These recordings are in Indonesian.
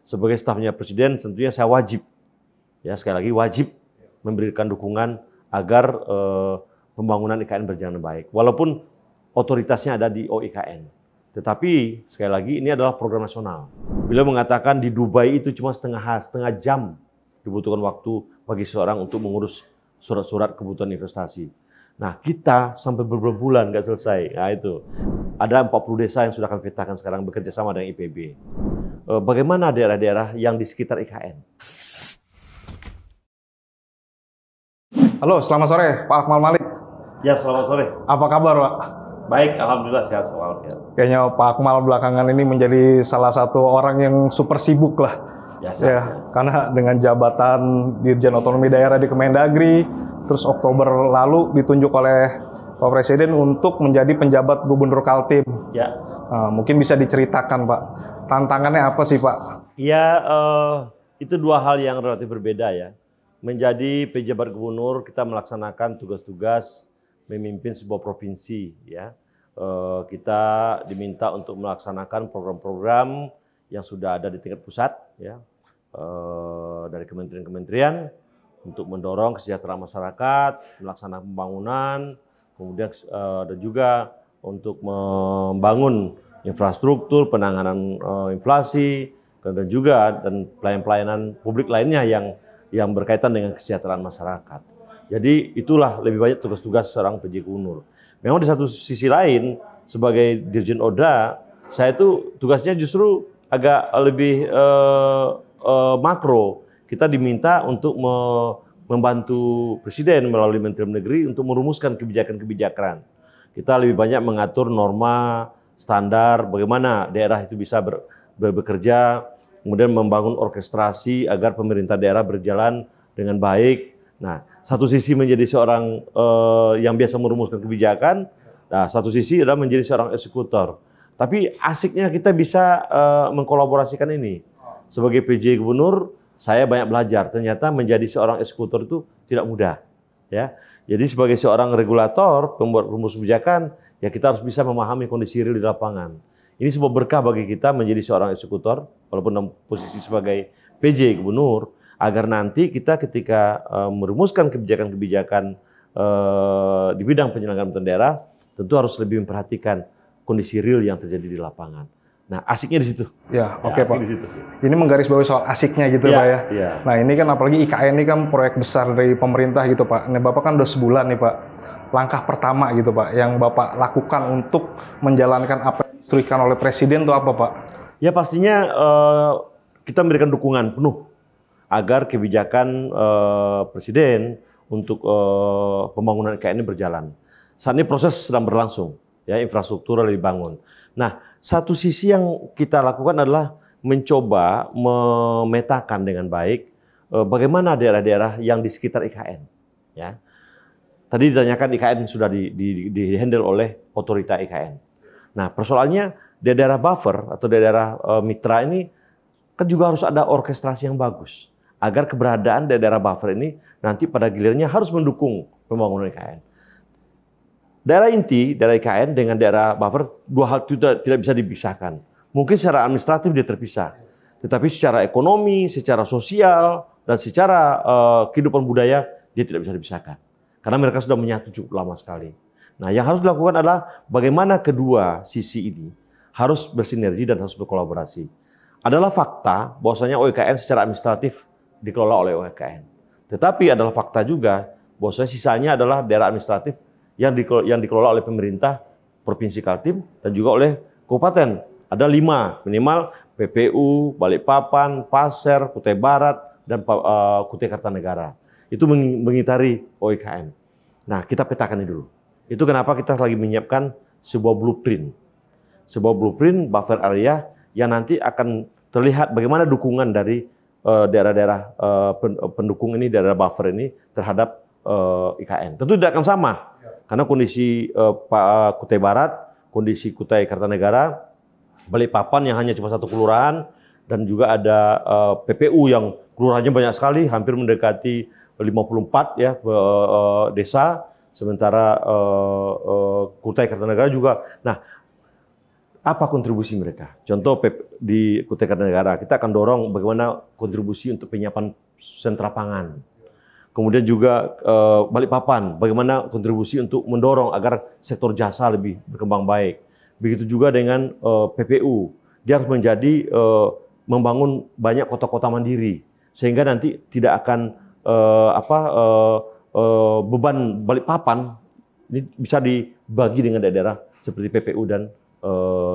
sebagai stafnya Presiden tentunya saya wajib, ya sekali lagi wajib memberikan dukungan agar pembangunan IKN berjalan baik. Walaupun otoritasnya ada di OIKN. Tetapi sekali lagi ini adalah program nasional. Beliau mengatakan di Dubai itu cuma setengah jam dibutuhkan waktu bagi seorang untuk mengurus surat-surat kebutuhan investasi. Nah, kita sampai berbulan nggak selesai. Nah, itu. Ada 40 desa yang sudah kami petakan sekarang bekerja sama dengan IPB. Bagaimana daerah-daerah yang di sekitar IKN? Halo, selamat sore Pak Akmal Malik. Ya, selamat sore. Apa kabar Pak? Baik, alhamdulillah sehat walafiat. Kayaknya Pak Akmal belakangan ini menjadi salah satu orang yang super sibuk lah. Ya, karena dengan jabatan Dirjen Otonomi Daerah di Kemendagri, terus Oktober lalu ditunjuk oleh Pak Presiden untuk menjadi penjabat Gubernur Kaltim. Ya. Mungkin bisa diceritakan Pak, tantangannya apa sih Pak? Ya, itu dua hal yang relatif berbeda ya. Menjadi pejabat gubernur, kita melaksanakan tugas-tugas memimpin sebuah provinsi ya. Kita diminta untuk melaksanakan program-program yang sudah ada di tingkat pusat ya, dari kementerian-kementerian untuk mendorong kesejahteraan masyarakat, melaksanakan pembangunan, kemudian dan juga untuk membangun infrastruktur, penanganan inflasi, dan juga pelayanan publik lainnya yang berkaitan dengan kesejahteraan masyarakat. Jadi itulah lebih banyak tugas-tugas seorang PJ Gubernur. Memang di satu sisi lain sebagai Dirjen Oda, saya itu tugasnya justru agak lebih makro. Kita diminta untuk membantu Presiden melalui Menteri Negeri untuk merumuskan kebijakan-kebijakan. Kita lebih banyak mengatur norma, standar, bagaimana daerah itu bisa bekerja, kemudian membangun orkestrasi agar pemerintah daerah berjalan dengan baik. Nah, satu sisi menjadi seorang yang biasa merumuskan kebijakan, nah satu sisi adalah menjadi seorang eksekutor. Tapi asiknya kita bisa mengkolaborasikan ini. Sebagai PJ Gubernur, saya banyak belajar. Ternyata menjadi seorang eksekutor itu tidak mudah. Ya, jadi sebagai seorang regulator, pembuat rumus kebijakan, ya kita harus bisa memahami kondisi real di lapangan. Ini sebuah berkah bagi kita menjadi seorang eksekutor, walaupun dalam posisi sebagai PJ Gubernur, agar nanti kita ketika merumuskan kebijakan-kebijakan di bidang penyelenggaraan pemerintahan daerah, tentu harus lebih memperhatikan kondisi real yang terjadi di lapangan. Nah, asiknya di situ. Ya, oke Pak. Di situ. Ini menggarisbawahi soal asiknya gitu ya, Pak ya. Ya. Nah, ini kan apalagi IKN ini kan proyek besar dari pemerintah gitu Pak. Nah, Bapak kan udah sebulan nih Pak. Langkah pertama gitu Pak yang Bapak lakukan untuk menjalankan apa yang diinstruksikan oleh Presiden itu apa Pak? Ya pastinya kita memberikan dukungan penuh agar kebijakan Presiden untuk pembangunan IKN ini berjalan. Saat ini proses sedang berlangsung, ya infrastruktur dibangun. Nah, satu sisi yang kita lakukan adalah mencoba memetakan dengan baik bagaimana daerah-daerah yang di sekitar IKN. Ya, tadi ditanyakan IKN sudah di-handle oleh otorita IKN. Nah, persoalannya daerah buffer atau daerah mitra ini kan juga harus ada orkestrasi yang bagus agar keberadaan daerah buffer ini nanti pada gilirannya harus mendukung pembangunan IKN. Daerah inti, daerah IKN dengan daerah buffer, dua hal itu tidak bisa dipisahkan. Mungkin secara administratif dia terpisah, tetapi secara ekonomi, secara sosial, dan secara kehidupan budaya dia tidak bisa dipisahkan. Karena mereka sudah menyatu cukup lama sekali. Nah, yang harus dilakukan adalah bagaimana kedua sisi ini harus bersinergi dan harus berkolaborasi. Adalah fakta bahwasanya OIKN secara administratif dikelola oleh OIKN. Tetapi adalah fakta juga bahwasanya sisanya adalah daerah administratif yang dikelola oleh pemerintah Provinsi Kaltim dan juga oleh kabupaten. Ada 5 minimal, PPU, Balikpapan, Pasir, Kutai Barat, dan Kutai Kartanegara. Itu mengitari OIKN. Nah, kita petakan ini dulu. Itu kenapa kita lagi menyiapkan sebuah blueprint. Sebuah blueprint buffer area yang nanti akan terlihat bagaimana dukungan dari daerah-daerah pendukung ini, daerah buffer ini terhadap IKN. Tentu tidak akan sama. Karena kondisi Kutai Barat, kondisi Kutai Kartanegara, Balikpapan yang hanya cuma satu kelurahan, dan juga ada PPU yang kelurahannya banyak sekali, hampir mendekati 54 ya desa, sementara Kutai Kartanegara juga. Nah, apa kontribusi mereka. Contoh di Kutai Kartanegara, kita akan dorong bagaimana kontribusi untuk penyiapan sentra pangan. Kemudian juga Balikpapan, bagaimana kontribusi untuk mendorong agar sektor jasa lebih berkembang baik. Begitu juga dengan PPU, dia harus menjadi membangun banyak kota-kota mandiri, sehingga nanti tidak akan beban Balikpapan ini bisa dibagi dengan daerah seperti PPU dan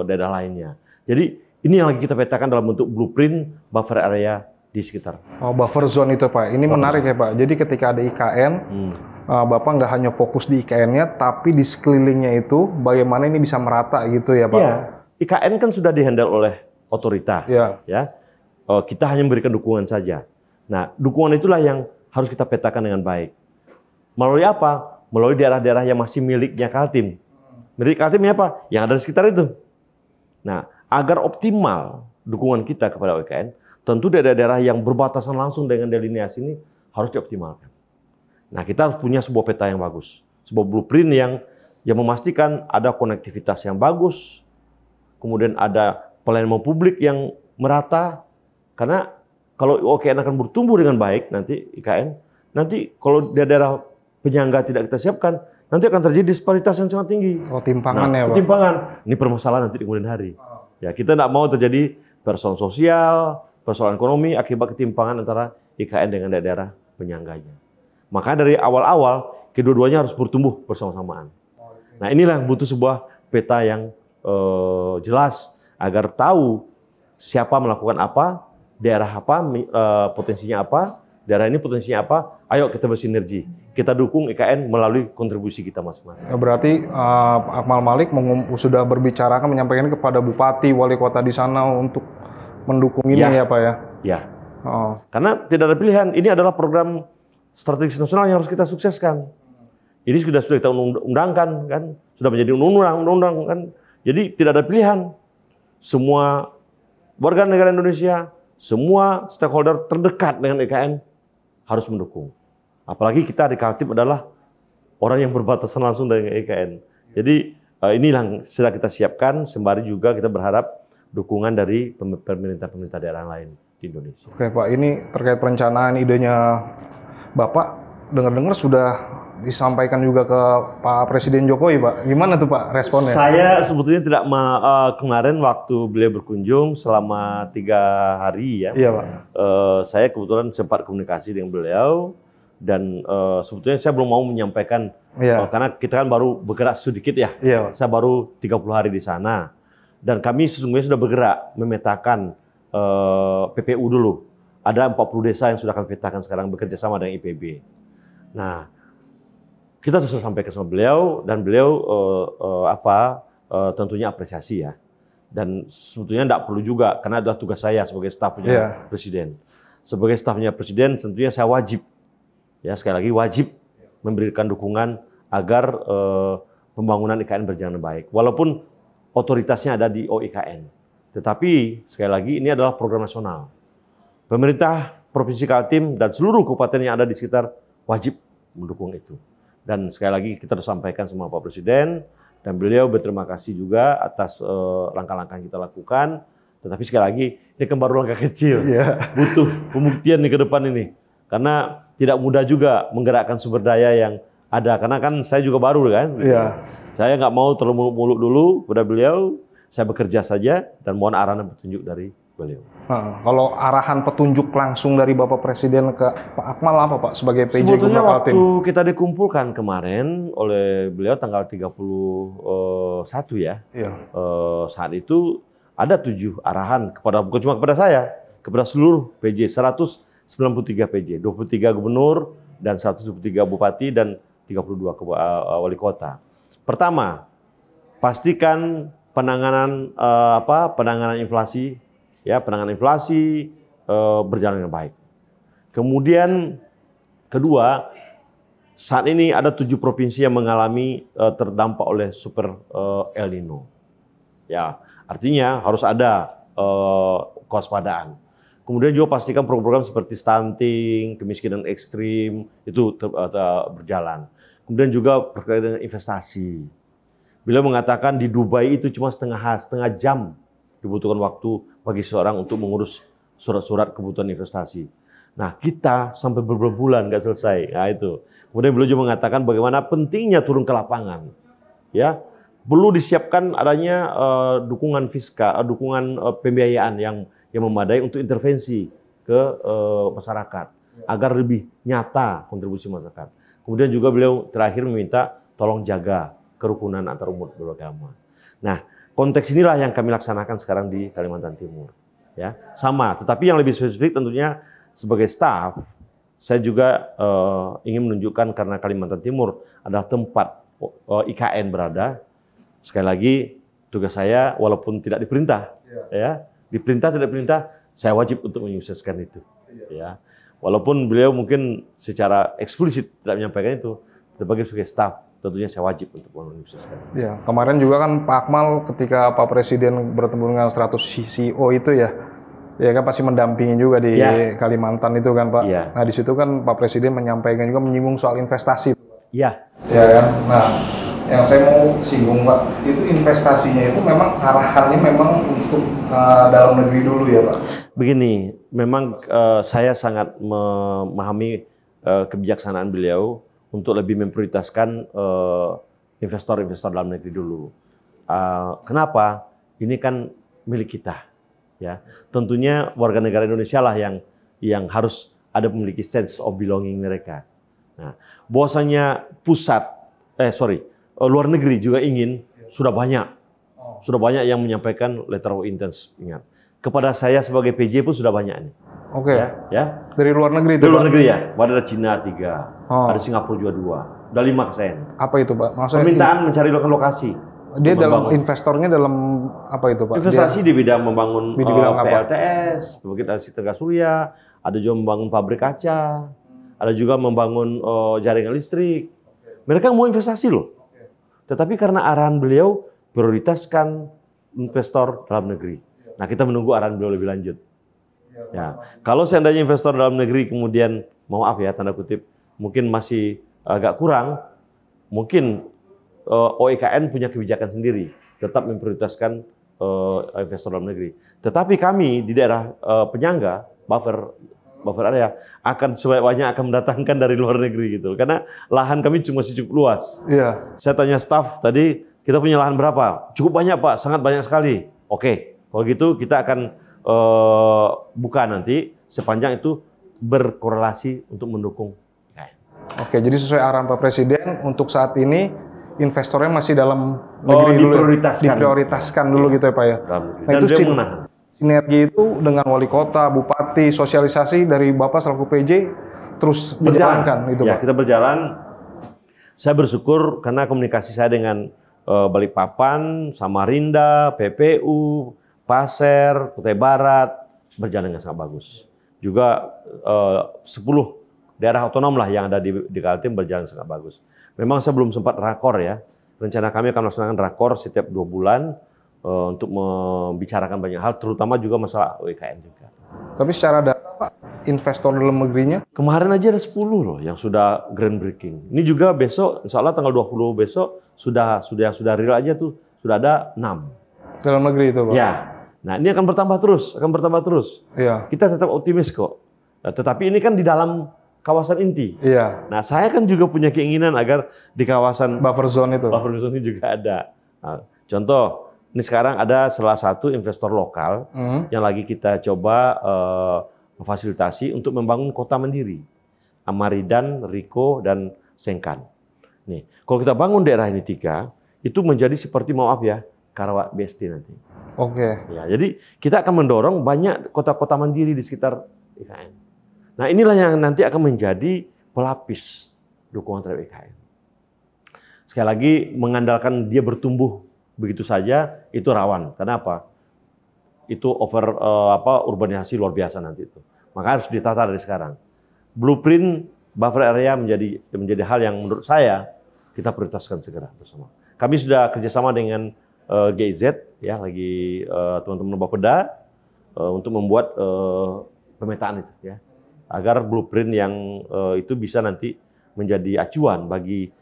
daerah lainnya. Jadi ini yang lagi kita petakan dalam bentuk blueprint buffer area di sekitar. Oh, buffer zone itu Pak. Ini menarik ya Pak. Jadi ketika ada IKN, Bapak nggak hanya fokus di IKN-nya, tapi di sekelilingnya itu bagaimana ini bisa merata gitu ya Pak? Iya, IKN kan sudah dihandle oleh otorita. Ya. Kita hanya memberikan dukungan saja. Nah, dukungan itulah yang harus kita petakan dengan baik. Melalui apa? Melalui daerah-daerah yang masih miliknya Kaltim. Milik Kaltimnya apa? Yang ada di sekitar itu. Nah, agar optimal dukungan kita kepada IKN, tentu daerah-daerah yang berbatasan langsung dengan delineasi ini harus dioptimalkan. Nah, kita harus punya sebuah peta yang bagus, sebuah blueprint yang memastikan ada konektivitas yang bagus, kemudian ada pelayanan publik yang merata, karena kalau IKN akan bertumbuh dengan baik nanti IKN, nanti kalau daerah penyangga tidak kita siapkan, nanti akan terjadi disparitas yang sangat tinggi. Oh, timpangan ya Pak? Timpangan. Ini permasalahan nanti di kemudian hari. Ya, kita tidak mau terjadi persoalan sosial, persoalan ekonomi akibat ketimpangan antara IKN dengan daerah penyangganya. Makanya dari awal-awal, kedua-duanya harus bertumbuh bersama-samaan. Nah, inilah yang butuh sebuah peta yang jelas, agar tahu siapa melakukan apa, daerah apa, potensinya apa, daerah ini potensinya apa, ayo kita bersinergi. Kita dukung IKN melalui kontribusi kita masing-masing. Berarti Akmal Malik sudah berbicarakan, menyampaikan kepada Bupati, Wali Kota di sana untuk mendukung ini ya Pak ya? Ya. Karena tidak ada pilihan, ini adalah program strategis nasional yang harus kita sukseskan. Ini sudah kita undangkan, kan? Sudah menjadi undang-undang, kan? Jadi tidak ada pilihan. Semua warga negara Indonesia, semua stakeholder terdekat dengan IKN harus mendukung. Apalagi kita di Kaltim adalah orang yang berbatasan langsung dengan IKN. Jadi inilah yang sudah kita siapkan, sembari juga kita berharap dukungan dari pemerintah-pemerintah daerah lain di Indonesia. Oke Pak, ini terkait perencanaan idenya Bapak, dengar-dengar sudah disampaikan juga ke Pak Presiden Jokowi Pak. Gimana tuh Pak responnya? Saya sebetulnya tidak kemarin waktu beliau berkunjung selama 3 hari ya. Iya Pak. Saya kebetulan sempat komunikasi dengan beliau. Dan sebetulnya saya belum mau menyampaikan, karena kita kan baru bergerak sedikit ya. Saya baru 30 hari di sana. Dan kami sesungguhnya sudah bergerak memetakan PPU dulu. Ada 40 desa yang sudah kami petakan sekarang bekerja sama dengan IPB. Nah, kita sudah sampaikan sama beliau, dan beliau tentunya apresiasi ya. Dan sebetulnya tidak perlu juga, karena adalah tugas saya sebagai stafnya Presiden. Sebagai stafnya Presiden, tentunya saya wajib, ya sekali lagi wajib memberikan dukungan agar pembangunan IKN berjalan baik. Walaupun otoritasnya ada di OIKN. Tetapi sekali lagi ini adalah program nasional. Pemerintah Provinsi Kaltim dan seluruh kabupaten yang ada di sekitar wajib mendukung itu. Dan sekali lagi kita harus sampaikan sama Pak Presiden, dan beliau berterima kasih juga atas langkah-langkah yang kita lakukan. Tetapi sekali lagi ini kan baru langkah kecil. Butuh pembuktian nih ke depan ini. Karena tidak mudah juga menggerakkan sumber daya yang ada. Karena kan saya juga baru kan. Saya nggak mau terlalu muluk-muluk dulu kepada beliau. Saya bekerja saja dan mohon arahan dan petunjuk dari beliau. Kalau arahan petunjuk langsung dari Bapak Presiden ke Pak Akmal apa Pak sebagai PJ Gubernur Kaltim? Sebetulnya waktu kita dikumpulkan kemarin oleh beliau tanggal 31 ya. Saat itu ada 7 arahan kepada, bukan cuma kepada saya, kepada seluruh PJ, 193 PJ, 23 gubernur dan 123 bupati dan 32 wali kota. Pertama, pastikan penanganan inflasi, ya penanganan inflasi berjalan dengan baik. Kemudian kedua, saat ini ada 7 provinsi yang mengalami terdampak oleh super El Nino. Ya, artinya harus ada kewaspadaan. Kemudian juga pastikan program-program seperti stunting, kemiskinan ekstrim itu berjalan. Kemudian juga berkaitan dengan investasi. Beliau mengatakan di Dubai itu cuma setengah jam dibutuhkan waktu bagi seorang untuk mengurus surat-surat kebutuhan investasi. Nah, kita sampai berbulan nggak selesai. Nah, itu. Kemudian beliau juga mengatakan bagaimana pentingnya turun ke lapangan. Ya, perlu disiapkan adanya dukungan fiskal, dukungan pembiayaan yang memadai untuk intervensi ke masyarakat agar lebih nyata kontribusi masyarakat. Kemudian juga beliau terakhir meminta tolong jaga kerukunan antar umat beragama. Nah, konteks inilah yang kami laksanakan sekarang di Kalimantan Timur. Ya, sama. Tetapi yang lebih spesifik tentunya sebagai staf, saya juga ingin menunjukkan karena Kalimantan Timur adalah tempat IKN berada. Sekali lagi, tugas saya walaupun tidak diperintah, ya, diperintah tidak diperintah, saya wajib untuk menyukseskan itu. Ya, walaupun beliau mungkin secara eksplisit tidak menyampaikan itu, sebagai staf tentunya saya wajib untuk menyukseskan. Ya, kemarin juga kan Pak Akmal ketika Pak Presiden bertemu dengan 100 CEO itu ya kan pasti mendampingi juga di Kalimantan itu kan Pak. Ya. Nah di situ kan Pak Presiden menyampaikan juga menyinggung soal investasi. Iya. Ya kan. Nah yang saya mau singgung Pak, itu investasinya itu memang arahannya memang untuk dalam negeri dulu ya Pak. Begini, memang saya sangat memahami kebijaksanaan beliau untuk lebih memprioritaskan investor-investor dalam negeri dulu. Kenapa? Ini kan milik kita, ya. Tentunya warga negara Indonesia lah yang harus ada memiliki sense of belonging mereka. Nah, bahwasanya luar negeri juga ingin, sudah banyak yang menyampaikan letter of intent. Ingat, kepada saya sebagai PJ pun sudah banyak nih. Oke. Ya. Dari luar negeri itu. Dari luar negeri ya. Ada Cina 3, ada Singapura juga 2, udah 5 kesayan. Apa itu Pak? Maksudnya permintaan mencari lokasi. Dia dalam investornya dalam apa itu Pak? Investasi di bidang membangun PLTS, pembangkit listrik tenaga surya, ada juga membangun pabrik kaca, ada juga membangun jaringan listrik. Mereka mau investasi loh. Tetapi karena arahan beliau prioritaskan investor dalam negeri. Nah, kita menunggu arahan beliau lebih lanjut. Ya, kalau seandainya investor dalam negeri kemudian, maaf ya tanda kutip, mungkin masih agak kurang, mungkin OIKN punya kebijakan sendiri, tetap memprioritaskan investor dalam negeri. Tetapi kami di daerah penyangga, buffer area, akan sebanyak akan mendatangkan dari luar negeri gitu, karena lahan kami masih cukup luas. Iya. Saya tanya staf tadi, kita punya lahan berapa? Cukup banyak Pak, sangat banyak sekali. Oke, kalau gitu kita akan buka nanti sepanjang itu berkorelasi untuk mendukung IKN. Oke, jadi sesuai arahan Pak Presiden untuk saat ini investornya masih dalam negeri dulu, diprioritaskan dulu gitu ya Pak ya. Nah itu sinergi itu dengan wali kota, bupati, sosialisasi dari Bapak selaku PJ terus dijalankan itu Pak. Ya, kita berjalan. Saya bersyukur karena komunikasi saya dengan Balikpapan, Samarinda, PPU, Pasir, Kutai Barat berjalan dengan sangat bagus. Juga 10 daerah otonom lah yang ada di Kaltim berjalan sangat bagus. Memang saya belum sempat rakor ya. Rencana kami akan melaksanakan rakor setiap 2 bulan untuk membicarakan banyak hal, terutama juga masalah UIKN juga. Tapi secara data Pak, investor dalam negerinya? Kemarin aja ada 10 loh yang sudah groundbreaking. Ini juga besok, insya Allah tanggal 20 besok sudah real aja tuh, sudah ada 6. Dalam negeri itu Pak? Ya. Nah, ini akan bertambah terus. Iya. Kita tetap optimis kok. Nah, tetapi ini kan di dalam kawasan inti. Iya. Nah, saya kan juga punya keinginan agar di kawasan buffer zone itu. Buffer zone ini juga ada. Nah, contoh, ini sekarang ada salah satu investor lokal yang lagi kita coba memfasilitasi untuk membangun kota mandiri. Amaridan, Riko, dan Sengkan. Nih, kalau kita bangun daerah ini 3, itu menjadi seperti Karawak BSD nanti. Oke. Ya, jadi kita akan mendorong banyak kota-kota mandiri di sekitar IKN. Nah, inilah yang nanti akan menjadi pelapis dukungan terhadap IKN. Sekali lagi, mengandalkan dia bertumbuh begitu saja itu rawan. Kenapa? Itu urbanisasi luar biasa nanti itu. Maka harus ditata dari sekarang. Blueprint buffer area menjadi hal yang menurut saya kita prioritaskan segera bersama. Kami sudah kerjasama dengan GIZ ya, lagi teman-teman Bapeda untuk membuat pemetaan itu ya, agar blueprint yang itu bisa nanti menjadi acuan bagi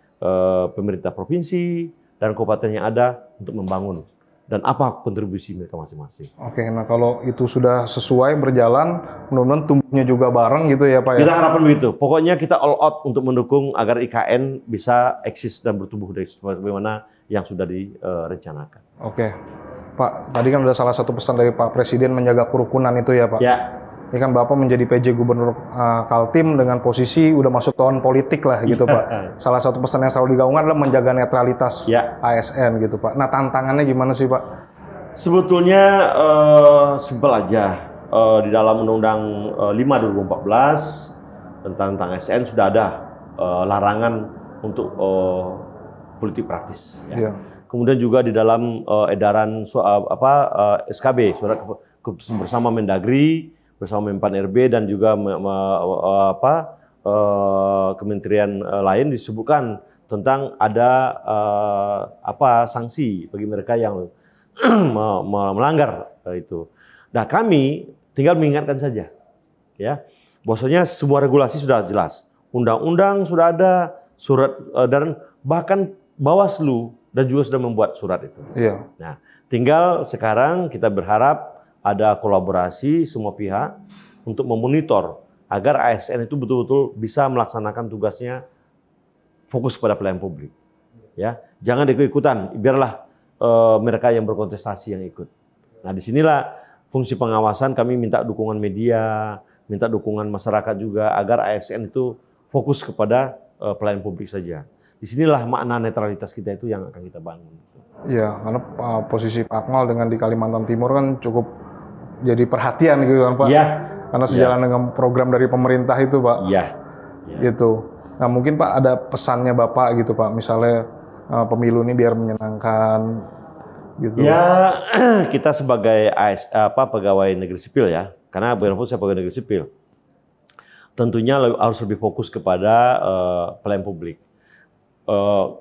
pemerintah provinsi, dan kabupaten yang ada untuk membangun dan apa kontribusi mereka masing-masing. Oke, nah kalau itu sudah sesuai berjalan, mudah-mudahan tumbuhnya juga bareng gitu ya Pak ya? Kita harapkan begitu. Pokoknya kita all out untuk mendukung agar IKN bisa eksis dan bertumbuh dari sebagaimana yang sudah direncanakan. Oke, Pak, tadi kan ada salah satu pesan dari Pak Presiden menjaga kerukunan itu ya Pak? Ya. Ini kan Bapak menjadi PJ Gubernur Kaltim dengan posisi udah masuk tahun politik lah gitu Pak. Salah satu pesan yang selalu digaungkan adalah menjaga netralitas ASN gitu Pak. Nah tantangannya gimana sih Pak? Sebetulnya simpel aja. Di dalam Undang-Undang 5 2014 tentang ASN sudah ada larangan untuk politik praktis. Ya. Kemudian juga di dalam edaran SKB, surat keputusan bersama Mendagri, bersama Menpan RB dan juga kementerian lain disebutkan tentang ada sanksi bagi mereka yang melanggar itu. Nah, kami tinggal mengingatkan saja, ya, bahwasanya semua regulasi sudah jelas, undang-undang sudah ada, surat dan bahkan Bawaslu dan juga sudah membuat surat itu. Iya. Nah, tinggal sekarang kita berharap ada kolaborasi semua pihak untuk memonitor agar ASN itu betul-betul bisa melaksanakan tugasnya fokus pada pelayanan publik. Ya, jangan ikut-ikutan, biarlah mereka yang berkontestasi yang ikut. Nah, disinilah fungsi pengawasan, kami minta dukungan media, minta dukungan masyarakat juga agar ASN itu fokus kepada pelayanan publik saja. Disinilah makna netralitas kita itu yang akan kita bangun. Iya, karena posisi Pak Akmal dengan di Kalimantan Timur kan cukup jadi perhatian gitu kan Pak. Iya. Karena sejalan dengan program dari pemerintah itu Pak. Iya. Gitu. Nah mungkin Pak ada pesannya Bapak gitu Pak, misalnya pemilu ini biar menyenangkan gitu. Ya, kita sebagai pegawai negeri sipil ya, karena bagaimanapun saya pegawai negeri sipil, tentunya harus lebih fokus kepada pelayanan publik.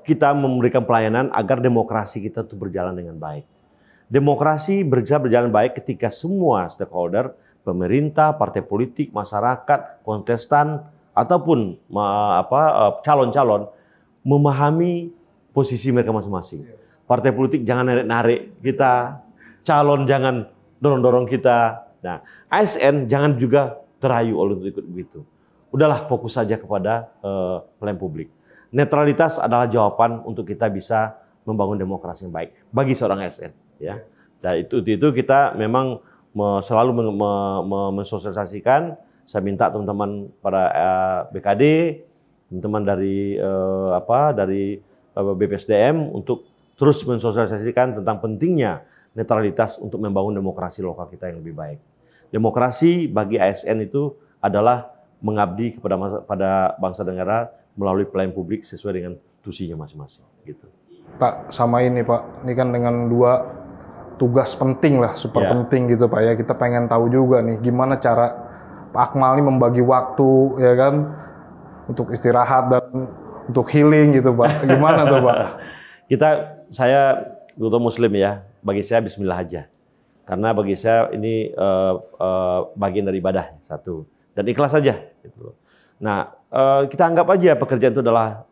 Kita memberikan pelayanan agar demokrasi kita itu berjalan dengan baik. Demokrasi bisa berjalan baik ketika semua stakeholder, pemerintah, partai politik, masyarakat, kontestan, ataupun calon-calon memahami posisi mereka masing-masing. Partai politik jangan narik-narik kita, calon jangan dorong-dorong kita. Nah, ASN jangan juga terayu oleh untuk ikut begitu. Udahlah fokus saja kepada pelayanan publik. Netralitas adalah jawaban untuk kita bisa membangun demokrasi yang baik bagi seorang ASN. Ya, nah, itu kita memang selalu mensosialisasikan. Saya minta teman-teman pada BKD, teman-teman dari BPSDM untuk terus mensosialisasikan tentang pentingnya netralitas untuk membangun demokrasi lokal kita yang lebih baik. Demokrasi bagi ASN itu adalah mengabdi pada bangsa dan negara melalui pelayanan publik sesuai dengan tusinya masing-masing. Gitu. Pak, sama ini Pak, ini kan dengan dua tugas penting lah, super penting gitu Pak ya. Kita pengen tahu juga nih gimana cara Pak Akmal ini membagi waktu ya kan untuk istirahat dan untuk healing gitu Pak. Gimana tuh Pak? Saya Muslim ya, bagi saya bismillah aja. Karena bagi saya ini bagian dari ibadah satu dan ikhlas saja gitu. Nah, kita anggap aja pekerjaan itu adalah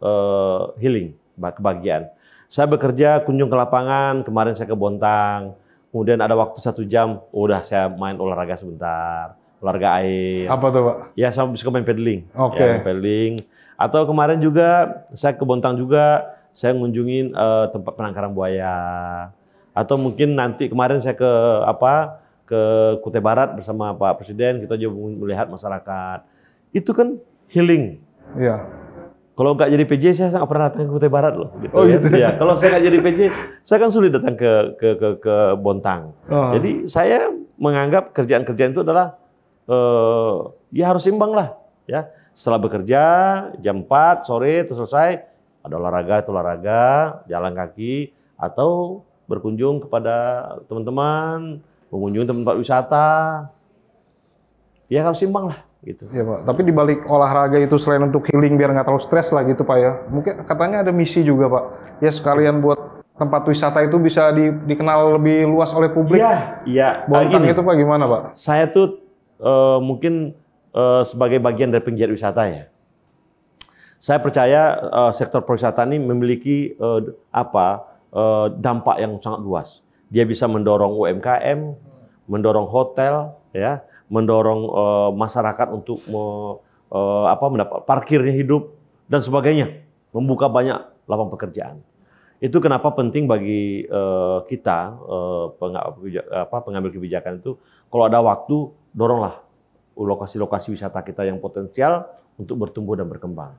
healing, kebahagiaan. Saya bekerja, kunjung ke lapangan, kemarin saya ke Bontang, kemudian ada waktu 1 jam, udah saya main olahraga sebentar, olahraga air. Apa tuh Pak? Ya, saya bisa main paddling. Oke. Ya, paddling. Atau kemarin juga, saya ke Bontang juga, saya ngunjungin tempat penangkaran buaya. Atau mungkin nanti kemarin saya ke Kutai Barat bersama Pak Presiden, kita juga melihat masyarakat. Itu kan healing. Iya. Kalau nggak jadi PJ, saya nggak pernah datang ke Kutai Barat loh. Gitu, gitu. Ya. Kalau saya nggak jadi PJ, saya kan sulit datang ke Bontang. Jadi saya menganggap kerjaan-kerjaan itu adalah ya harus imbang lah. Ya, setelah bekerja jam 4 sore itu selesai, ada olahraga, jalan kaki, atau berkunjung kepada teman-teman, mengunjungi tempat wisata. Ya harus imbang lah. Gitu. Ya Pak, tapi di balik olahraga itu selain untuk healing biar nggak terlalu stres lah gitu Pak ya, mungkin katanya ada misi juga Pak, ya sekalian buat tempat wisata itu bisa dikenal lebih luas oleh publik. Iya. Bontang itu Pak gimana Pak? Saya tuh mungkin sebagai bagian dari penggiat wisata ya. Saya percaya sektor pariwisata ini memiliki dampak yang sangat luas. Dia bisa mendorong UMKM, mendorong hotel, ya, mendorong masyarakat untuk mendapat parkirnya hidup dan sebagainya, membuka banyak lapangan pekerjaan. Itu kenapa penting bagi kita pengambil kebijakan itu, kalau ada waktu doronglah lokasi-lokasi wisata kita yang potensial untuk bertumbuh dan berkembang.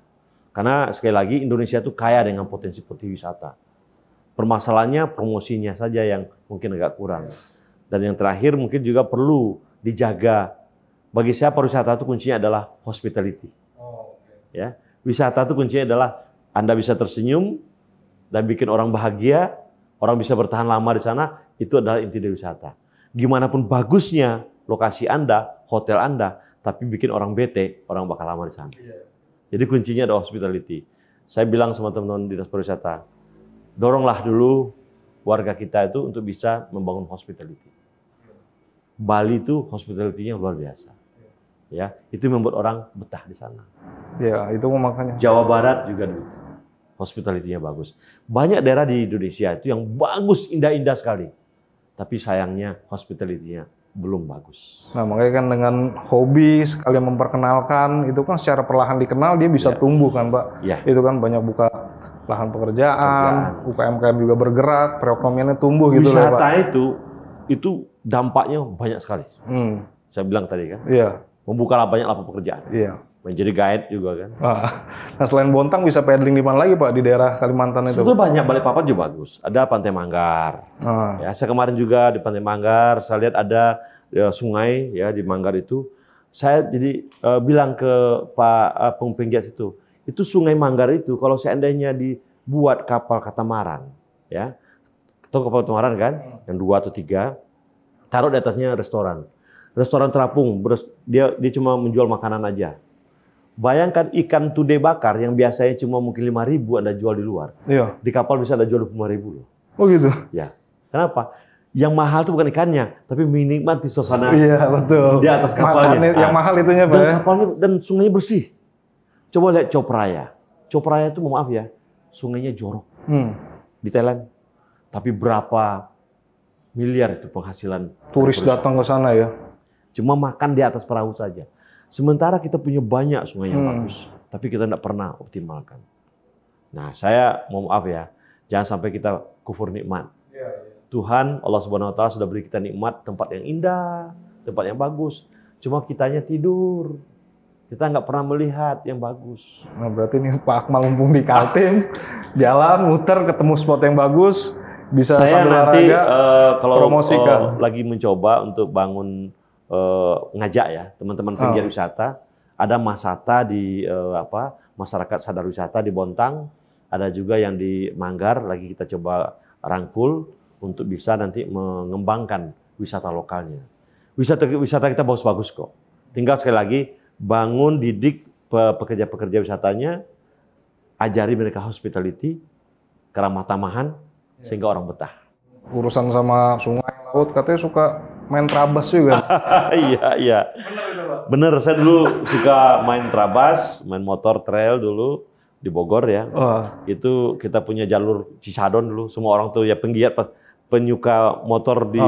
Karena sekali lagi Indonesia itu kaya dengan potensi-potensi wisata. Permasalahannya promosinya saja yang mungkin agak kurang. Dan yang terakhir mungkin juga perlu dijaga. Bagi saya pariwisata itu kuncinya adalah hospitality. Ya, wisata itu kuncinya adalah Anda bisa tersenyum dan bikin orang bahagia, orang bisa bertahan lama di sana, itu adalah inti dari wisata. Gimana pun bagusnya lokasi Anda, hotel Anda, tapi bikin orang bete, orang bakal lama di sana. Jadi kuncinya adalah hospitality. Saya bilang sama teman-teman dinas pariwisata, doronglah dulu warga kita itu untuk bisa membangun hospitality. Bali itu hospitality-nya luar biasa. Ya, itu membuat orang betah di sana. Ya, itu makanya. Jawa Barat juga begitu. Hospitality-nya bagus. Banyak daerah di Indonesia itu yang bagus, indah-indah sekali. Tapi sayangnya hospitality-nya belum bagus. Nah, makanya kan dengan hobi sekalian memperkenalkan, itu kan secara perlahan dikenal, dia bisa tumbuh kan, Pak? Ya. Itu kan banyak buka lahan pekerjaan, UKM-UKM juga bergerak, perekonomiannya tumbuh gitu. Wisata Pak. itu dampaknya banyak sekali. Saya bilang tadi kan. Iya. Membuka banyak lapangan pekerjaan. Iya. Menjadi guide juga kan. Nah, selain Bontang bisa paddling di mana lagi Pak di daerah Kalimantan itu? Sebetulnya banyak, Balikpapan juga bagus. Ada Pantai Manggar. Ya, saya kemarin juga di Pantai Manggar, saya lihat ada sungai ya di Manggar itu. Saya jadi bilang ke Pak penggiat itu sungai Manggar itu kalau seandainya dibuat kapal katamaran, ya, atau kapal katamaran kan, yang 2 atau 3, taruh di atasnya restoran. Restoran terapung, dia cuma menjual makanan aja. Bayangkan ikan tude bakar yang biasanya cuma mungkin 5.000 Anda jual di luar. Iya. Di kapal bisa Anda jual 25.000 loh. Oh gitu? Ya. Kenapa? Yang mahal itu bukan ikannya, tapi menikmati suasana. Iya, betul. Di atas kapalnya. Yang mahal itunya, Pak. Dan kapalnya dan sungainya bersih. Coba lihat Chao Phraya. Chao Phraya itu maaf ya, sungainya jorok. Di Thailand. Tapi berapa miliar itu penghasilan turis datang ke sana ya. Cuma makan di atas perahu saja. Sementara kita punya banyak sungai yang bagus, tapi kita tidak pernah optimalkan. Nah, saya mau maaf ya, jangan sampai kita kufur nikmat. Tuhan Allah Subhanahu Wa Taala sudah beri kita nikmat, tempat yang indah, tempat yang bagus. Cuma kitanya tidur, kita nggak pernah melihat yang bagus. Nah, berarti nih Pak Akmal mumpung di Kaltim, jalan muter ketemu spot yang bagus, bisa saya nanti kalau promosikan. Lagi mencoba untuk bangun ngajak ya teman-teman penggiat wisata, ada Masata di masyarakat sadar wisata di Bontang, ada juga yang di Manggar lagi kita coba rangkul untuk bisa nanti mengembangkan wisata lokalnya. Wisata kita bagus-bagus kok. Tinggal sekali lagi bangun didik pekerja-pekerja wisatanya, ajari mereka hospitality, keramah tamahan sehingga orang betah. Urusan sama sungai laut katanya suka main trabas juga. Iya. Bener, saya dulu suka main trabas, main motor trail dulu di Bogor ya. Itu kita punya jalur Cisadon dulu. Semua orang tuh ya penggiat, penyuka motor di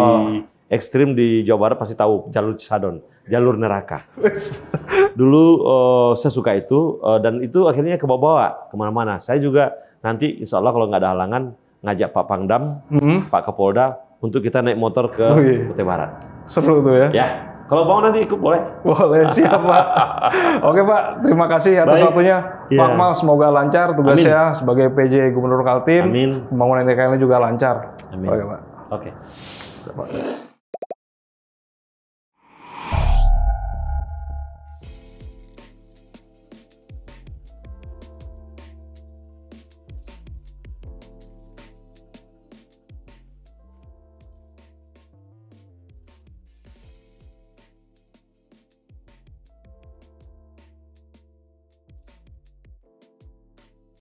ekstrim di Jawa Barat pasti tahu jalur Cisadon, jalur neraka. Dulu saya suka itu dan itu akhirnya kebawa-bawa kemana-mana. Saya juga nanti insya Allah kalau nggak ada halangan ngajak Pak Pangdam, Pak Kapolda untuk kita naik motor ke Kutai Barat. Seru tuh ya. Ya, kalau mau nanti ikut boleh. Boleh, siap Pak. Oke Pak, terima kasih atas waktunya. Pak Akmal semoga lancar tugasnya sebagai PJ Gubernur Kaltim. Amin. Pembangunan DKM juga lancar. Amin. Oke Pak. Oke.